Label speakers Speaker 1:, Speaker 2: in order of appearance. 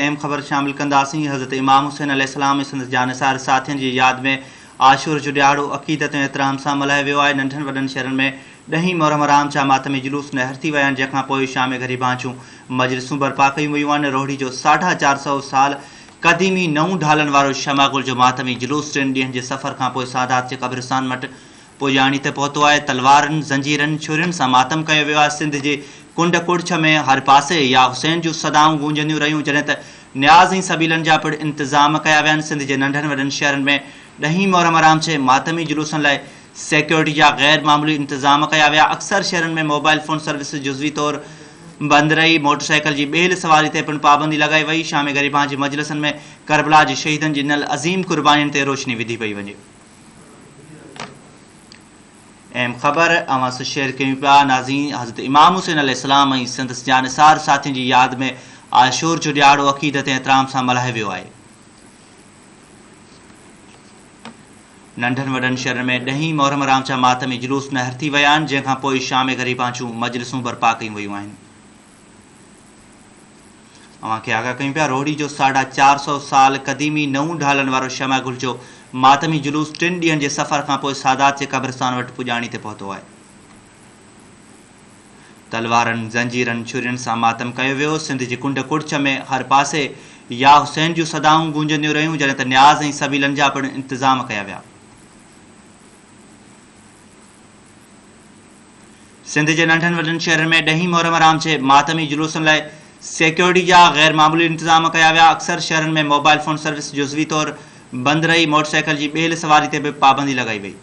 Speaker 1: अहम ख़बर शामिल कंदासीं। हज़रत इमाम हुसैन अलैहिस्सलाम संदसि जानिसार साथियुनि जी यादि में आशूर जो ॾियारो अक़ीदत ऐं एहतराम सां मल्हायो वियो आहे। नंढनि वॾनि शहरनि में ॾहीं मुहर्रम आराम सां मातमी जुलूस नहर थी विया आहिनि, जंहिंखां पोइ शाम ग़रीबांचूं मजलिसूं बर्पा कयूं वयूं आहिनि। रोहड़ी जो 450 साल क़दीमी नऊं ढालनि वारो शमागुल जो मातमी जुलूस 3 ॾींहनि जे सफ़र खां पोइ सादात जे क़ब्रिस्तान वटि पुॼाणी ते पहुतो आहे। तलवारनि, ज़ंजीरनि, छुरियुनि सां मातम कयो वियो आहे। सिंध जे कुंड कुड़छ में हर पासे या हुसैन जूं सदाऊं गूंजंदियूं रहियूं, जॾहिं त न्याज़ ऐं सबीलनि जा पिण इंतज़ाम कया विया आहिनि। सिंध जे नंढनि वॾनि शहरनि में ॾहीं मुहर्रम आराम जे मातमी जुलूसनि लाइ सिक्योरिटी जा ग़ैर मामूली इंतज़ाम कया विया। अक्सर शहरनि में मोबाइल फ़ोन सर्विस जुज़वी तौरु बंदि रही। मोटरसाइकिल जी ॿेल सवारी ते पिण पाबंदी लॻाई वई। शाम ग़रीबां जे मजलिसनि में करबला जे शहीदनि जी ॾिनल अज़ीम क़ुर्बानीनि ते रोशनी विधी पई वञे। अहम ख़बर अवां सां शेयर कयूं पिया। नाज़रीन, हज़रत इमाम हुसैन अलैहिस्सलाम ऐं संदसि जानिसार साथियुनि जी यादि में आशूर जो ॾियारो अक़ीदत ऐं एहतराम सां मल्हायो वियो आहे। नंढनि वॾनि शहरनि में ॾहीं मुहर्रम आराम जा मातमी जुलूस नहर थी विया आहिनि, जंहिंखां पोइ शाम ग़रीबांचूं मजलिसूं बर्पा कयूं वयूं आहिनि। अवां खे आगाह कयूं पिया। रोहड़ी जो 450 साल क़दीमी नऊं ढालनि वारो शमागुल जो मातमी जुलूस 3 ॾींहनि जे सफ़र खां पोइ सादात जे क़ब्रिस्तान वटि पुॼाणी ते पहुतो आहे। तलवारनि, ज़ंजीरनि, छुरियुनि सां मातम कयो वियो। सिंध जे कुंड कुड़छ में हर पासे या हुसैन जूं सदाऊं गूंजंदियूं रहियूं, जॾहिं त न्याज़ ऐं सबीलनि जा पिण इंतज़ाम कया विया। सिंध जे नंढनि वॾनि शहरनि में ॾहीं मुहर्रम आराम जे मातमी जुलूसनि लाइ सिक्योरिटी जा ग़ैर मामूली इंतज़ाम कया विया। अक्सर शहरनि में मोबाइल फ़ोन सर्विस जुज़वी तौरु बंदि रही। मोटरसाइकिल जी ॿेल सवारी ते बि पाबंदी लॻाई वई।